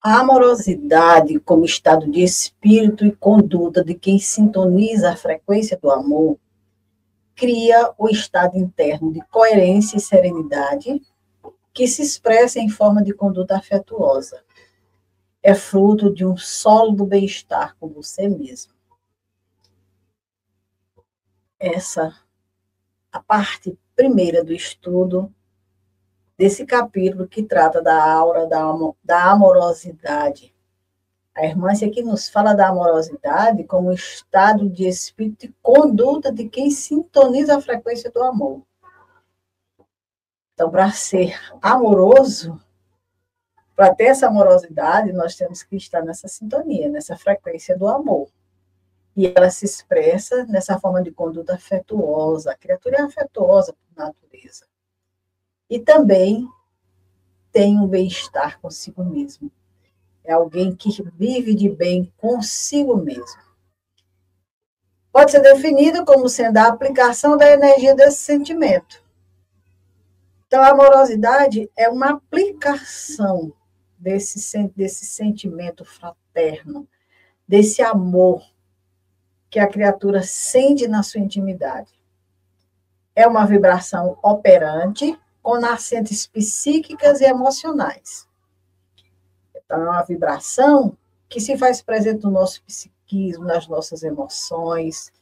A amorosidade, como estado de espírito e conduta de quem sintoniza a frequência do amor, cria o estado interno de coerência e serenidade que se expressa em forma de conduta afetuosa. É fruto de um sólido bem-estar com você mesmo. Essa a parte primeira do estudo desse capítulo que trata da aura da amorosidade. A irmã aqui nos fala da amorosidade como estado de espírito e conduta de quem sintoniza a frequência do amor. Então, para ser amoroso, para ter essa amorosidade, nós temos que estar nessa sintonia, nessa frequência do amor. E ela se expressa nessa forma de conduta afetuosa. A criatura é afetuosa por natureza. E também tem um bem-estar consigo mesmo. É alguém que vive de bem consigo mesmo. Pode ser definido como sendo a aplicação da energia desse sentimento. Então, a amorosidade é uma aplicação desse sentimento fraterno, desse amor que a criatura sente na sua intimidade. É uma vibração operante, com nascentes psíquicas e emocionais. Então, é uma vibração que se faz presente no nosso psiquismo, nas nossas emoções,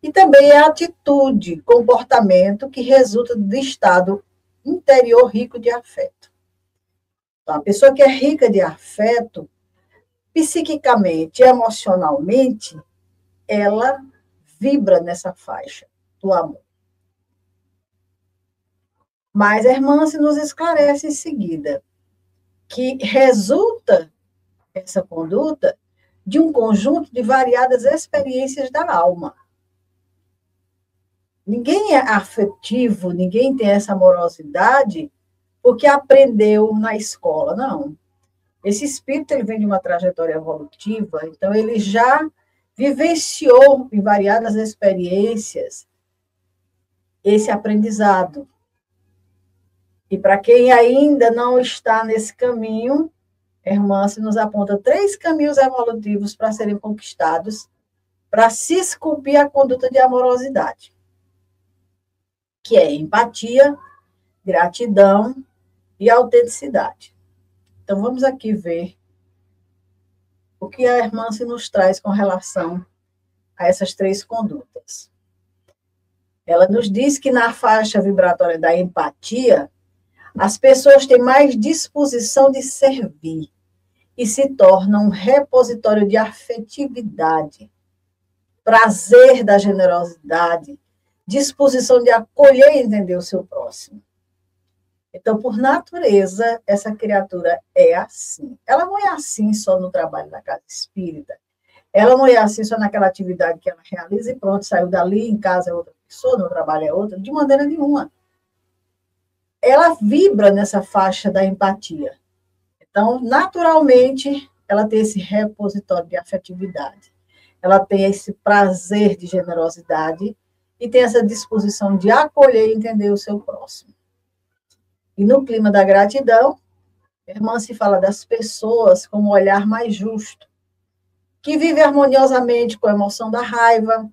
e também é atitude, comportamento que resulta do estado interior rico de afeto. Então, a pessoa que é rica de afeto, psiquicamente, emocionalmente, ela vibra nessa faixa do amor. Mas a irmã se nos esclarece em seguida que resulta essa conduta de um conjunto de variadas experiências da alma. Ninguém é afetivo, ninguém tem essa amorosidade porque aprendeu na escola, não. Esse espírito ele vem de uma trajetória evolutiva, então ele já vivenciou em variadas experiências esse aprendizado. E para quem ainda não está nesse caminho, a irmã se nos aponta 3 caminhos evolutivos para serem conquistados, para se esculpir a conduta de amorosidade, que é empatia, gratidão e autenticidade. Então, vamos aqui ver o que a irmã se nos traz com relação a essas 3 condutas. Ela nos diz que na faixa vibratória da empatia, as pessoas têm mais disposição de servir e se tornam um repositório de afetividade, prazer da generosidade, disposição de acolher e entender o seu próximo. Então, por natureza, essa criatura é assim. Ela não é assim só no trabalho da casa espírita. Ela não é assim só naquela atividade que ela realiza e pronto, saiu dali, em casa é outra pessoa, no trabalho é outra, de maneira nenhuma. Ela vibra nessa faixa da empatia. Então, naturalmente, ela tem esse repositório de afetividade. Ela tem esse prazer de generosidade e tem essa disposição de acolher e entender o seu próximo. E no clima da gratidão, a irmã se fala das pessoas com um olhar mais justo, que vive harmoniosamente com a emoção da raiva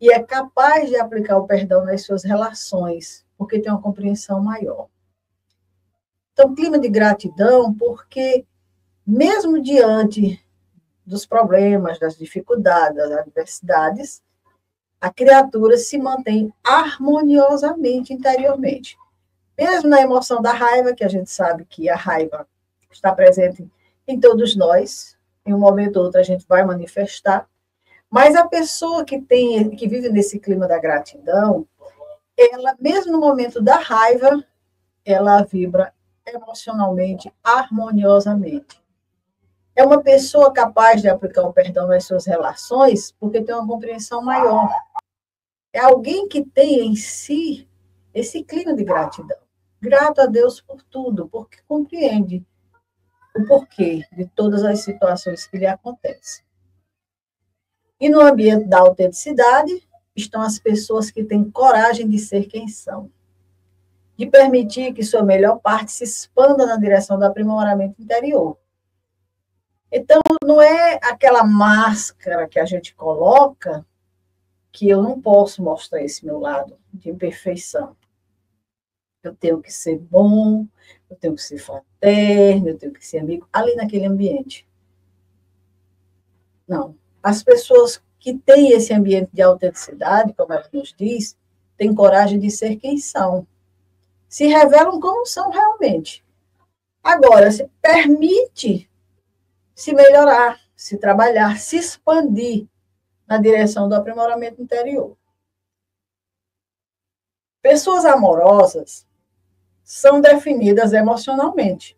e é capaz de aplicar o perdão nas suas relações, porque tem uma compreensão maior. Então, clima de gratidão, porque mesmo diante dos problemas, das dificuldades, das adversidades, a criatura se mantém harmoniosamente interiormente. Mesmo na emoção da raiva, que a gente sabe que a raiva está presente em todos nós, em um momento ou outro a gente vai manifestar, mas a pessoa que vive nesse clima da gratidão, ela, mesmo no momento da raiva, ela vibra emocionalmente, harmoniosamente. É uma pessoa capaz de aplicar o perdão nas suas relações porque tem uma compreensão maior. É alguém que tem em si esse clima de gratidão. Grato a Deus por tudo, porque compreende o porquê de todas as situações que lhe acontecem. E no ambiente da autenticidade estão as pessoas que têm coragem de ser quem são, de permitir que sua melhor parte se expanda na direção do aprimoramento interior. Então, não é aquela máscara que a gente coloca que eu não posso mostrar esse meu lado de imperfeição. Eu tenho que ser bom, eu tenho que ser fraterno, eu tenho que ser amigo, ali naquele ambiente. Não. As pessoas que têm esse ambiente de autenticidade, como ela nos diz, têm coragem de ser quem são. Se revelam como são realmente. Agora, se permite se melhorar, se trabalhar, se expandir na direção do aprimoramento interior. Pessoas amorosas são definidas emocionalmente.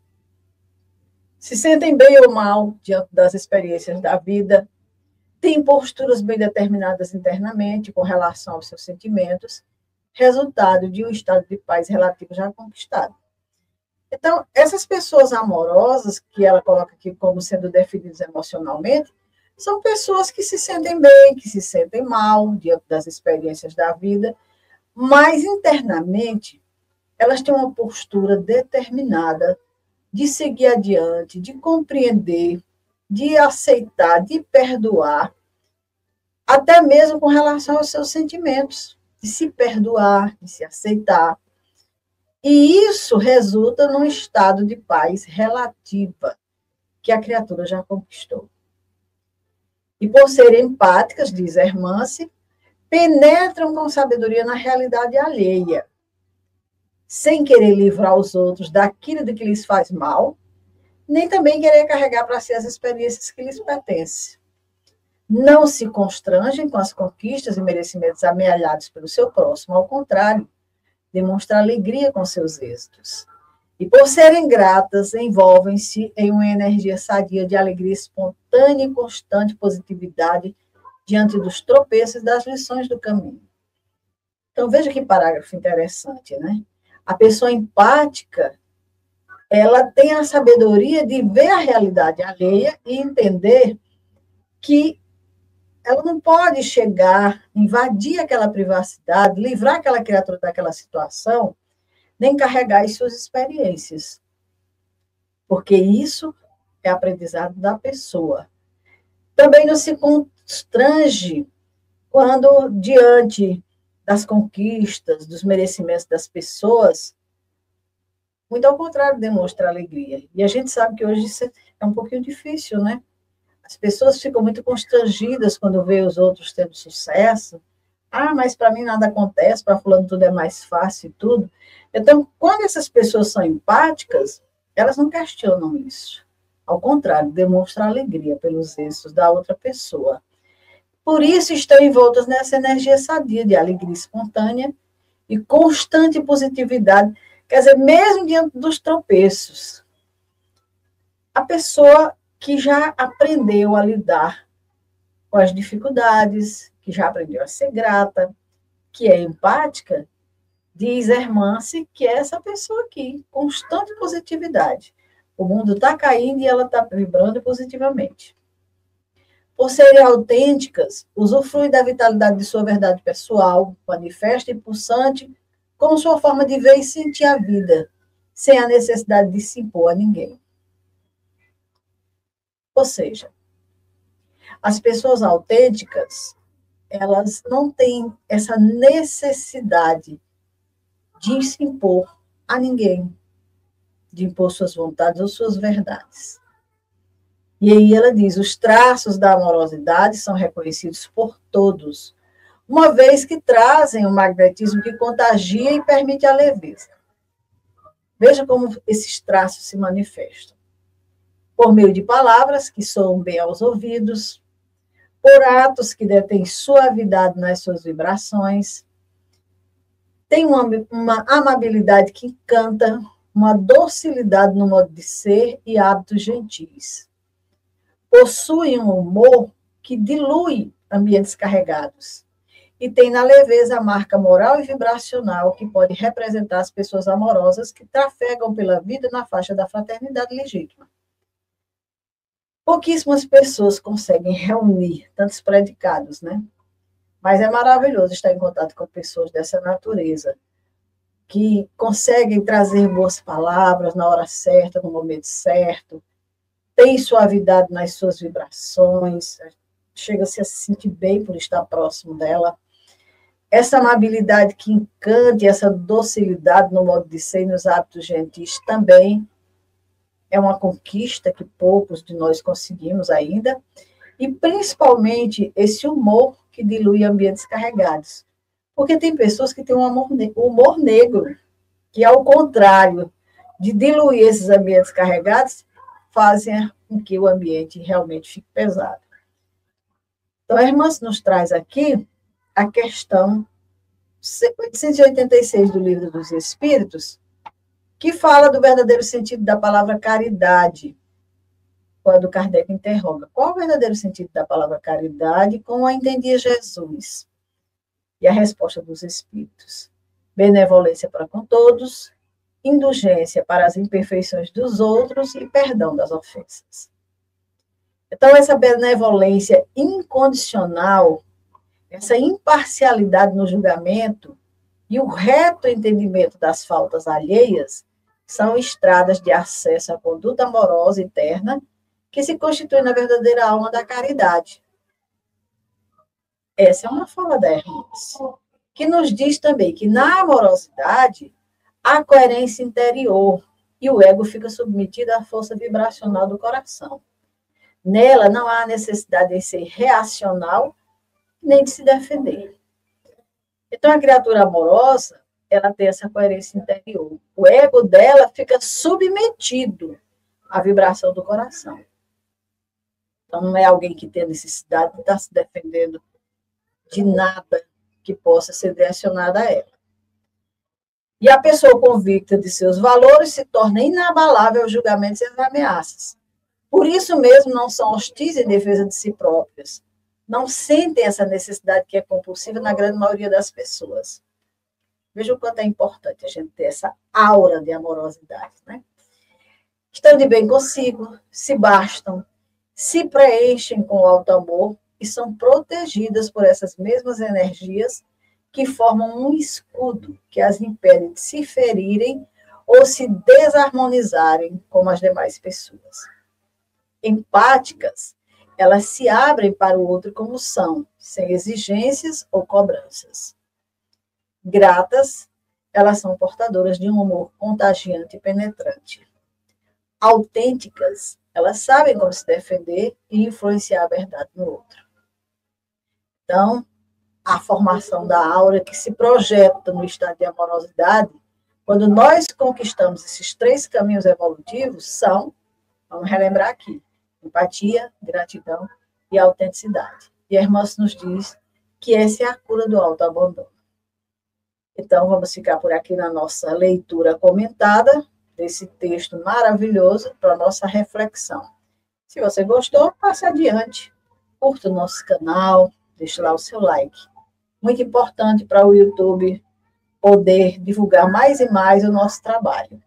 Se sentem bem ou mal diante das experiências da vida, têm posturas bem determinadas internamente com relação aos seus sentimentos, resultado de um estado de paz relativo já conquistado. Então, essas pessoas amorosas, que ela coloca aqui como sendo definidas emocionalmente, são pessoas que se sentem bem, que se sentem mal diante das experiências da vida, mas internamente elas têm uma postura determinada de seguir adiante, de compreender, de aceitar, de perdoar, até mesmo com relação aos seus sentimentos, de se perdoar, de se aceitar. E isso resulta num estado de paz relativa que a criatura já conquistou. E por serem empáticas, diz Hermance, penetram com sabedoria na realidade alheia, sem querer livrar os outros daquilo de que lhes faz mal, nem também querer carregar para si as experiências que lhes pertencem. Não se constrangem com as conquistas e merecimentos amealhados pelo seu próximo, ao contrário, demonstrar alegria com seus êxitos. E por serem gratas, envolvem-se em uma energia sadia de alegria espontânea e constante positividade diante dos tropeços e das lições do caminho. Então, veja que parágrafo interessante, né? A pessoa empática, ela tem a sabedoria de ver a realidade alheia e entender que ela não pode chegar, invadir aquela privacidade, livrar aquela criatura daquela situação, nem carregar as suas experiências. Porque isso é aprendizado da pessoa. Também não se constrange quando, diante das conquistas, dos merecimentos das pessoas, muito ao contrário, demonstra alegria. E a gente sabe que hoje isso é um pouquinho difícil, né? As pessoas ficam muito constrangidas quando vê os outros tendo sucesso. Ah, mas para mim nada acontece, para fulano tudo é mais fácil e tudo. Então, quando essas pessoas são empáticas, elas não questionam isso. Ao contrário, demonstram alegria pelos êxitos da outra pessoa. Por isso estão envoltas nessa energia sadia de alegria espontânea e constante positividade. Quer dizer, mesmo diante dos tropeços, a pessoa que já aprendeu a lidar com as dificuldades, que já aprendeu a ser grata, que é empática, diz Hermance que é essa pessoa aqui, constante positividade. O mundo está caindo e ela está vibrando positivamente. Por serem autênticas, usufrui da vitalidade de sua verdade pessoal, manifesta e pulsante, como sua forma de ver e sentir a vida, sem a necessidade de se impor a ninguém. Ou seja, as pessoas autênticas, elas não têm essa necessidade de se impor a ninguém, de impor suas vontades ou suas verdades. E aí ela diz, os traços da amorosidade são reconhecidos por todos, uma vez que trazem um magnetismo que contagia e permite a leveza. Veja como esses traços se manifestam. Por meio de palavras que soam bem aos ouvidos, por atos que detêm suavidade nas suas vibrações, tem uma amabilidade que encanta, uma docilidade no modo de ser e hábitos gentis. Possuem um humor que dilui ambientes carregados e tem na leveza a marca moral e vibracional que pode representar as pessoas amorosas que trafegam pela vida na faixa da fraternidade legítima. Pouquíssimas pessoas conseguem reunir tantos predicados, né? Mas é maravilhoso estar em contato com pessoas dessa natureza, que conseguem trazer boas palavras na hora certa, no momento certo, tem suavidade nas suas vibrações, chega-se a se sentir bem por estar próximo dela. Essa amabilidade que encanta e essa docilidade no modo de ser e nos hábitos gentis também é uma conquista que poucos de nós conseguimos ainda. E, principalmente, esse humor que dilui ambientes carregados. Porque tem pessoas que têm um humor negro, que, ao contrário de diluir esses ambientes carregados, fazem com que o ambiente realmente fique pesado. Então, a irmã nos traz aqui a questão 886 do Livro dos Espíritos, que fala do verdadeiro sentido da palavra caridade, quando Kardec interroga qual o verdadeiro sentido da palavra caridade, como a entendia Jesus. E a resposta dos Espíritos: benevolência para com todos, indulgência para as imperfeições dos outros e perdão das ofensas. Então, essa benevolência incondicional, essa imparcialidade no julgamento e o reto entendimento das faltas alheias são estradas de acesso à conduta amorosa interna que se constitui na verdadeira alma da caridade. Essa é uma fala da Hermes, que nos diz também que na amorosidade há coerência interior e o ego fica submetido à força vibracional do coração. Nela não há necessidade de ser reacional nem de se defender. Então, a criatura amorosa, ela tem essa coerência interior. O ego dela fica submetido à vibração do coração. Então, não é alguém que tem necessidade de estar se defendendo de nada que possa ser direcionado a ela. E a pessoa convicta de seus valores se torna inabalável aos julgamentos e às ameaças. Por isso mesmo, não são hostis em defesa de si próprias. Não sentem essa necessidade que é compulsiva na grande maioria das pessoas. Veja o quanto é importante a gente ter essa aura de amorosidade, né? Estão de bem consigo, se bastam, se preenchem com o alto amor e são protegidas por essas mesmas energias que formam um escudo que as impede de se ferirem ou se desarmonizarem como as demais pessoas. Empáticas, elas se abrem para o outro como são, sem exigências ou cobranças. Gratas, elas são portadoras de um amor contagiante e penetrante. Autênticas, elas sabem como se defender e influenciar a verdade no outro. Então, a formação da aura que se projeta no estado de amorosidade, quando nós conquistamos esses 3 caminhos evolutivos, são, vamos relembrar aqui, empatia, gratidão e autenticidade. E a irmã nos diz que essa é a cura do autoabandono. Então, vamos ficar por aqui na nossa leitura comentada desse texto maravilhoso para a nossa reflexão. Se você gostou, passe adiante, curta o nosso canal, deixe lá o seu like. Muito importante para o YouTube poder divulgar mais e mais o nosso trabalho.